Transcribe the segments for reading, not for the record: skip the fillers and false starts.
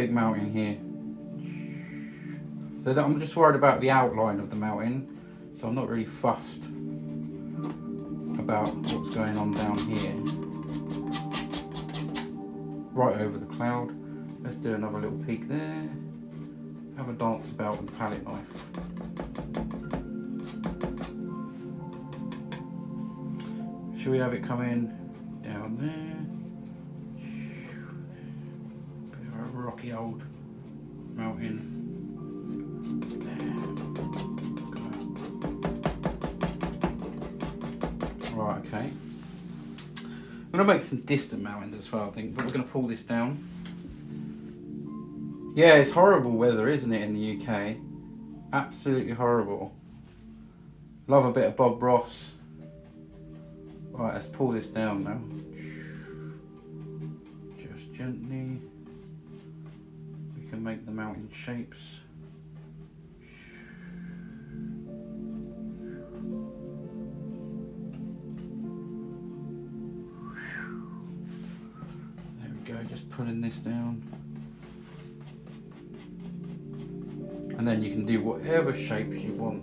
Big mountain here. So that I'm just worried about the outline of the mountain. So I'm not really fussed about what's going on down here. Right over the cloud. Let's do another little peek there. Have a dance about with the palette knife. Should we have it come in down there? Bit of a rocky old mountain. There. Right, okay. I'm going to make some distant mountains as well, I think, but we're going to pull this down. Yeah, it's horrible weather, isn't it, in the UK? Absolutely horrible. Love a bit of Bob Ross. Right, let's pull this down now. Just gently. We can make the mountain shapes. There we go, just pulling this down. And then you can do whatever shapes you want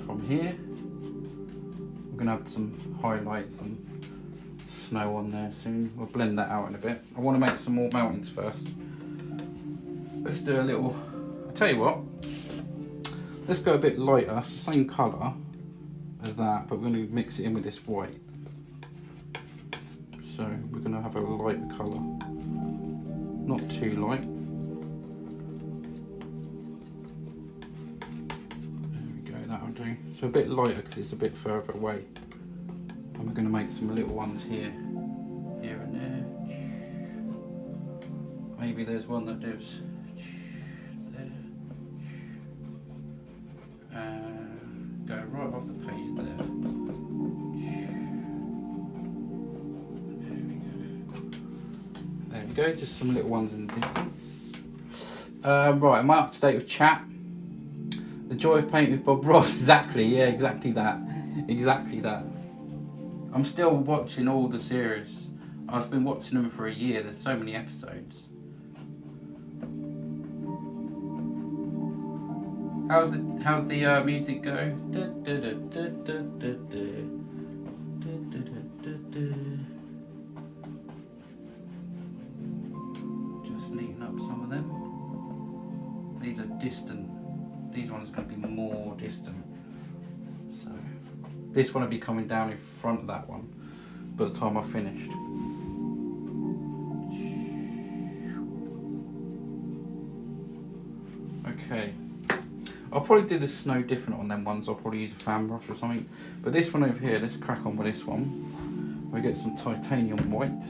from here. We're going to add some highlights and snow on there soon. We'll blend that out in a bit. I want to make some more mountains first. Let's do a little, I'll tell you what, let's go a bit lighter. It's the same colour as that, but we're going to mix it in with this white. So we're going to have a lighter colour, not too light. So a bit lighter because it's a bit further away. And we're going to make some little ones here and there. Maybe there's one that lives there. Go right off the page there. There we go, just some little ones in the distance. Right, am I up to date with chat? The joy of painting with Bob Ross, exactly, yeah, exactly that. Exactly that. I'm still watching all the series. I've been watching them for a year, there's so many episodes. How's the music go? Just neaten up some of them. These are distant. These ones are going to be more distant. So this one will be coming down in front of that one by the time I've finished. Okay. I'll probably do the snow different on them ones. I'll probably use a fan brush or something. But this one over here, let's crack on with this one. We get some titanium white.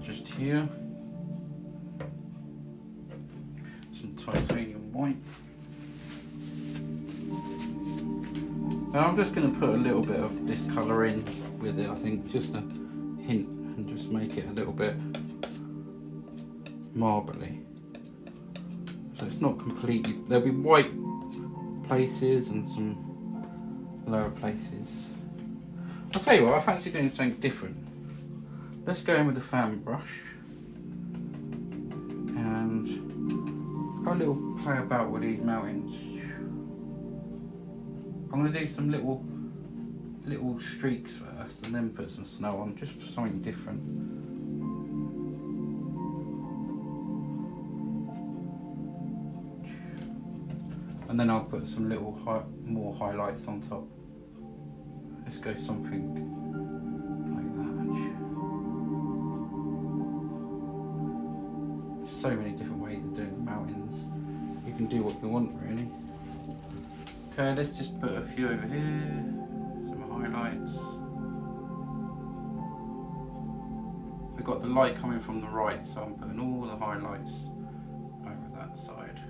Just here. Some titanium white. And I'm just going to put a little bit of this colour in with it, I think, just a hint, and just make it a little bit marbly. So it's not completely, there'll be white places and some lower places. I'll tell you what, I fancy doing something different. Let's go in with the fan brush and have a little play about with these mountains. I'm going to do some little streaks first and then put some snow on, just for something different. And then I'll put some little more highlights on top. Let's go something like that. So many different ways of doing the mountains. You can do what you want, really. Okay, let's just put a few over here, some highlights. We've got the light coming from the right, so I'm putting all the highlights over that side.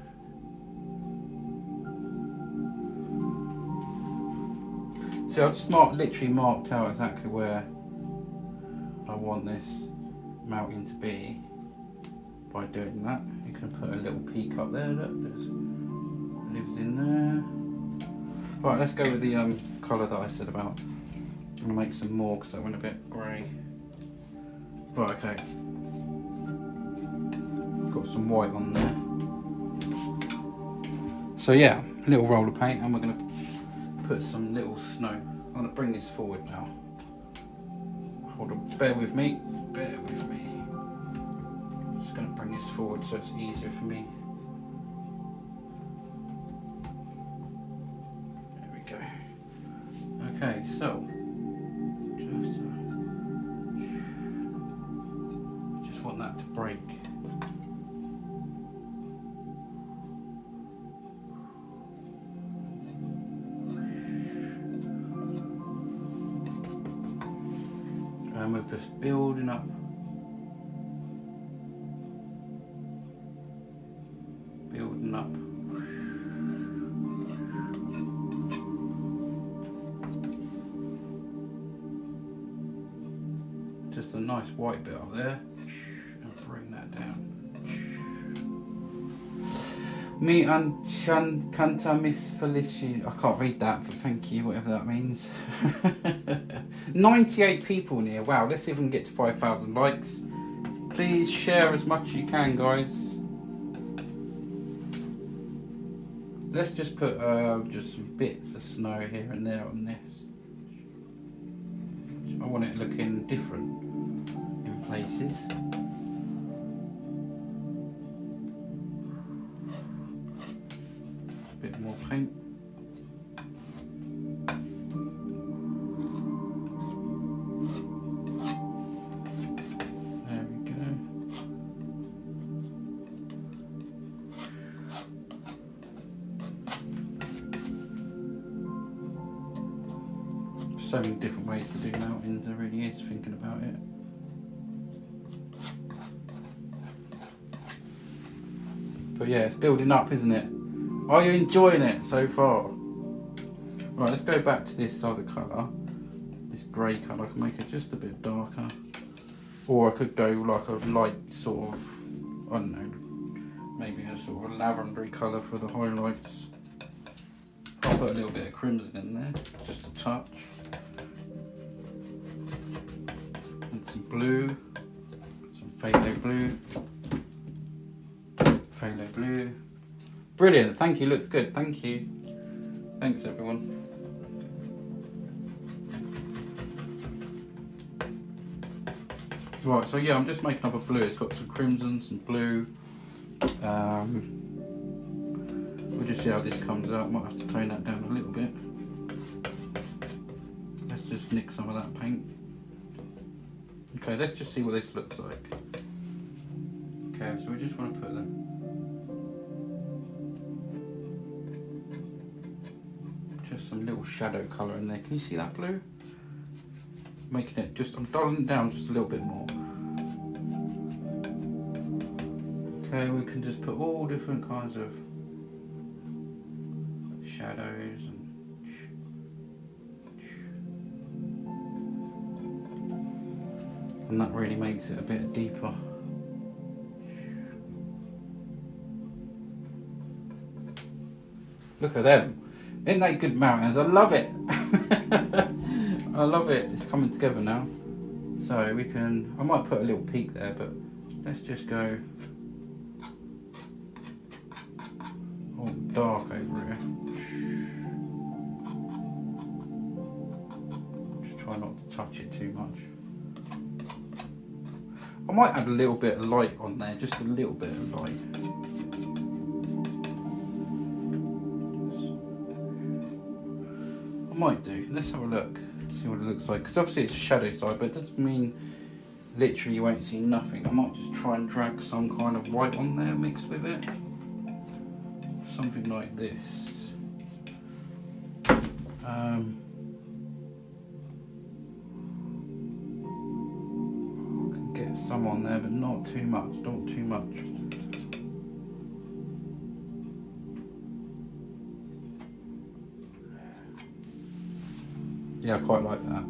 So I've just literally marked out exactly where I want this mountain to be by doing that. You can put a little peak up there that lives in there. Right, let's go with the colour that I said about. I'm going to make some more because that went a bit grey. Right, okay. got some white on there. So yeah, little roll of paint, and we're going to put some little snow. I'm going to bring this forward now. Hold on, bear with me, bear with me. I'm just going to bring this forward so it's easier for me. There we go. Okay, so just want that to break. And we're just building up. Building up. Just a nice white bit up there. And bring that down. Me and canta Miss Felici. I can't read that, but thank you, whatever that means. 98 people in here. Wow, let's see if we can get to 5,000 likes. Please share as much as you can, guys. Let's just put just some bits of snow here and there on this. I want it looking different in places. Bit more paint. There we go. So many different ways to do mountains, there really is, thinking about it. But yeah, it's building up, isn't it? Are you enjoying it so far? Right, let's go back to this other colour. This grey colour. I can make it just a bit darker. Or I could go like a light sort of, I don't know, maybe a sort of a lavender colour for the highlights. I'll put a little bit of crimson in there, just a touch. And some blue, some phthalo blue. Phthalo blue. Brilliant, thank you, looks good, thank you. Thanks everyone. Right, so yeah, I'm just making up a blue. It's got some crimson, some blue. We'll just see how this comes out. Might have to tone that down a little bit. Let's just nick some of that paint. Okay, let's just see what this looks like. Okay, so we just want to put that. Just some little shadow colour in there. Can you see that blue? Making it just, I'm dialing it down just a little bit more. Okay, we can just put all different kinds of shadows and that really makes it a bit deeper. Look at them. Isn't that good mountains? I love it. I love it. It's coming together now. So we can, I might put a little peak there, but let's just go all dark over here. Just try not to touch it too much. I might add a little bit of light on there, just a little bit of light. I might do. Let's have a look. See what it looks like, because obviously it's shadow side, but it doesn't mean literally you won't see nothing. I might just try and drag some kind of white on there mixed with it, something like this. I can get some on there, but not too much, not too much. Yeah, I quite like that.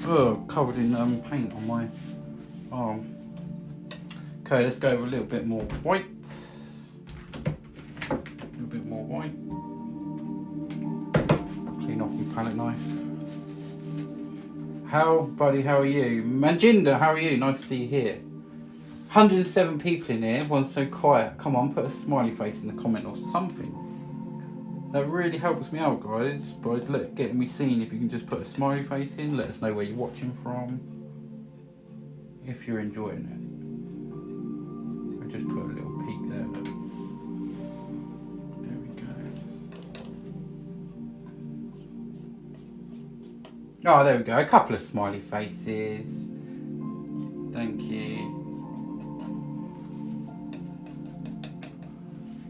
Oh, covered in paint on my arm. Okay, let's go with a little bit more white. A little bit more white. Clean off my palette knife. How, buddy, how are you? Manjinda, how are you? Nice to see you here. 107 people in here, everyone's so quiet. Come on, put a smiley face in the comment or something. That really helps me out, guys, by getting me seen. If you can just put a smiley face in, let us know where you're watching from, if you're enjoying it. I just put a little peek there, look. There we go. Oh, there we go, a couple of smiley faces. Thank you.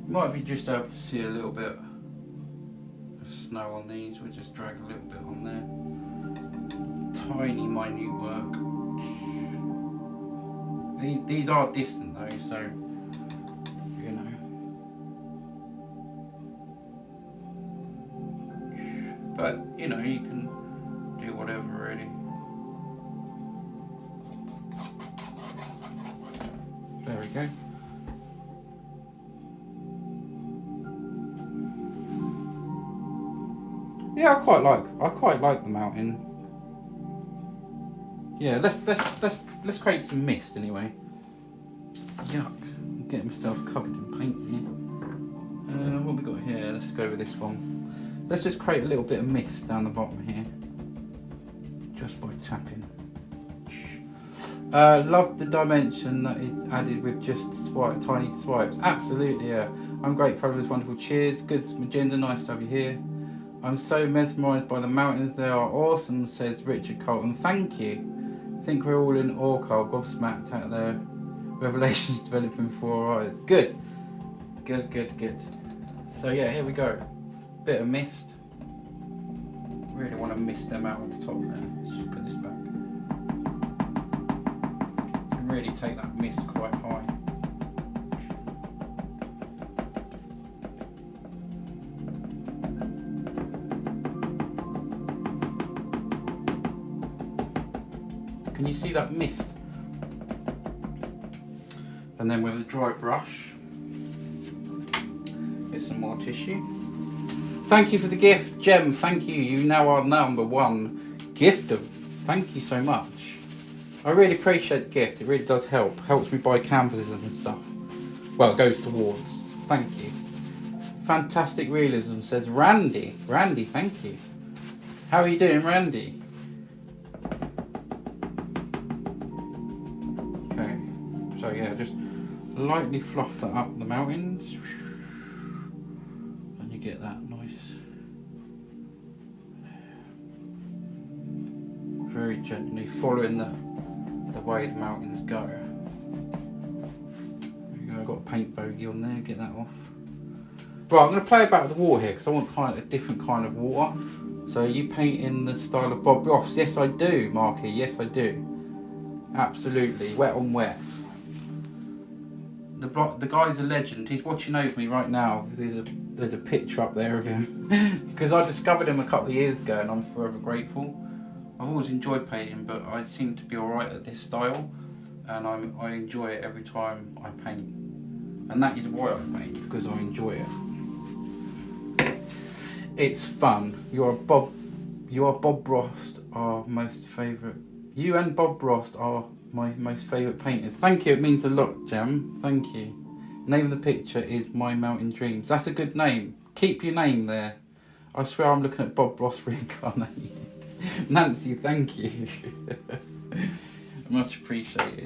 Might be just able to see a little bit snow on these. We'll just drag a little bit on there. Tiny minute work. These are distant though, so you know. But you know, you can do whatever really. There we go. Yeah, I quite like the mountain. Yeah, let's create some mist anyway. Yuck, I'm getting myself covered in paint here. What have we got here? Let's go with this one. Let's just create a little bit of mist down the bottom here, just by tapping. Love the dimension that is added with just tiny swipes. Absolutely, yeah. I'm grateful for this wonderful cheers. Good magenta, nice to have you here. I'm so mesmerised by the mountains, they are awesome, says Richard Colton. Thank you. I think we're all in awe, Carl, gobsmacked at their revelations developing before our eyes. Good. Good. So yeah, here we go. Bit of mist. Really want to mist them out at the top there. Let's just put this back. And really take that mist quite high. Can you see that mist? And then with a dry brush, get some more tissue. Thank you for the gift, Jem. Thank you. You now are #1 gifter. Thank you so much. I really appreciate the gift. It really does help. Helps me buy canvases and stuff. Well, it goes towards. Thank you. Fantastic realism, says Randy. Randy, thank you. How are you doing, Randy? So yeah, just lightly fluff that up the mountains, and you get that nice, very gently following the way the mountains go. There you go, I've got a paint bogey on there, get that off. Right, I'm going to play about with the water here because I want kind of a different kind of water. So you paint in the style of Bob Ross? Yes I do, Marky, yes I do. Absolutely, wet on wet. The guy's a legend. He's watching over me right now. There's a picture up there of him because I discovered him a couple of years ago, and I'm forever grateful. I've always enjoyed painting, but I seem to be alright at this style, and I enjoy it every time I paint. And that is why I paint, because I enjoy it. It's fun. You are Bob Ross, our most favourite. You and Bob Ross are my most favourite painters. Thank you, it means a lot, Jem. Thank you. Name of the picture is My Mountain Dreams. That's a good name. Keep your name there. I swear I'm looking at Bob Ross reincarnated. Nancy, thank you. Much appreciated.